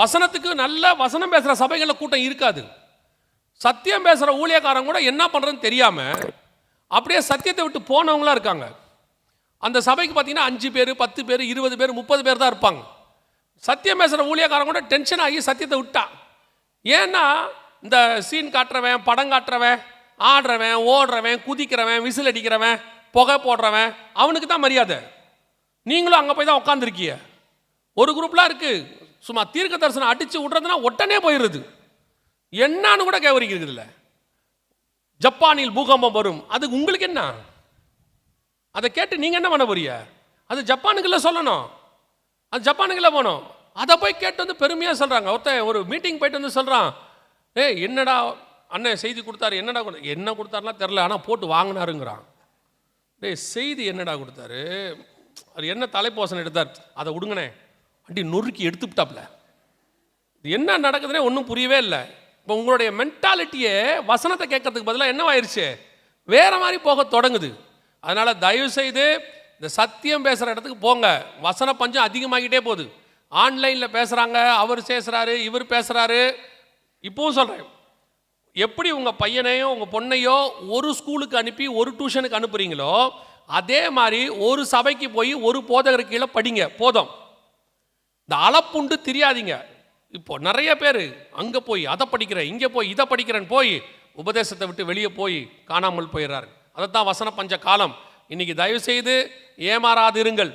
வசனத்துக்கு நல்ல வசனம் பேசுகிற சபைகளில் கூட்டம் இருக்காது. சத்தியம் பேசுகிற ஊழியக்காரங்க கூட என்ன பண்ணுறதுன்னு தெரியாமல் அப்படியே சத்தியத்தை விட்டு போனவங்களாம் இருக்காங்க. அந்த சபைக்கு பார்த்தீங்கன்னா 5 பேர் 10 பேர் 20 பேர் 30 பேர் தான் இருப்பாங்க. சத்தியம் பேசுகிற ஊழியக்காரங்க கூட டென்ஷன் ஆகி சத்தியத்தை விட்டான். ஏன்னா இந்த சீன் காட்டுறவன், படம் காட்டுறவன், ஆடுறவன், ஓடுறவன், குதிக்கிறவன், விசில் அடிக்கிறவன், புகை போடுறவன், அவனுக்கு தான் மரியாதை. நீங்களும் அங்கே போய் தான் உட்காந்துருக்கீங்க. ஒரு குரூப்லாம் இருக்குது, சும்மா தீர்க்க தரிசனம் அடித்து விட்றதுனா உடனே போயிடுறது. என்னான்னு கூட கேவரிக்கிறது இல்லை. ஜப்பானில் பூகம்பம் வரும், அதுக்கு உங்களுக்கு என்ன? அதை கேட்டு நீங்கள் என்ன பண்ண போறீங்க? அது ஜப்பானுக்குள்ள சொல்லணும், அது ஜப்பானுக்குள்ள போகணும். அதை போய் கேட்டு வந்து பெருமையாக சொல்கிறாங்க. ஒருத்தன் ஒரு மீட்டிங் போயிட்டு வந்து சொல்கிறான், என்னடா அண்ணன் செய்தி கொடுத்தாரு, என்னடா என்ன கொடுத்தாருலாம் தெரில, ஆனால் போட்டு வாங்கினாருங்கிறான். செய்தி என்னடா கொடுத்தாரு, அது என்ன தலைப்போசனை எடுத்தார், அதை விடுங்கண்ணே அப்படி நொறுக்கி எடுத்துவிட்டாப்ல. இது என்ன நடக்குதுன்னே ஒன்றும் புரியவே இல்லை. இப்போ உங்களுடைய மென்டாலிட்டியே வசனத்தை கேட்கறதுக்கு பதிலாக என்னவாயிருச்சு, வேற மாதிரி போக தொடங்குது. அதனால் தயவு செய்து இந்த சத்தியம் பேசுகிற இடத்துக்கு போங்க. வசன பஞ்சம் அதிகமாகிட்டே போகுது. ஆன்லைனில் பேசுகிறாங்க, அவர் பேசுகிறாரு, இவர் பேசுகிறாரு. இப்போவும் சொல்கிறேன், எப்படி உங்கள் பையனையோ உங்கள் பொண்ணையோ ஒரு ஸ்கூலுக்கு அனுப்பி ஒரு டியூஷனுக்கு அனுப்புகிறீங்களோ, அதே மாதிரி ஒரு சபைக்கு போய் ஒரு போதகர் கீழே படிங்க. போதும். இந்த அளப்புண்டு தெரியாதீங்க. இப்போ நிறைய பேர் அங்கே போய் அதை படிக்கிறேன், இங்கே போய் இதை படிக்கிறேன்னு போய் உபதேசத்தை விட்டு வெளியே போய் காணாமல் போயிடுறாரு. அதைத்தான் வசன பஞ்ச காலம். இன்னைக்கு தயவு செய்து ஏமாறாது இருங்கள்.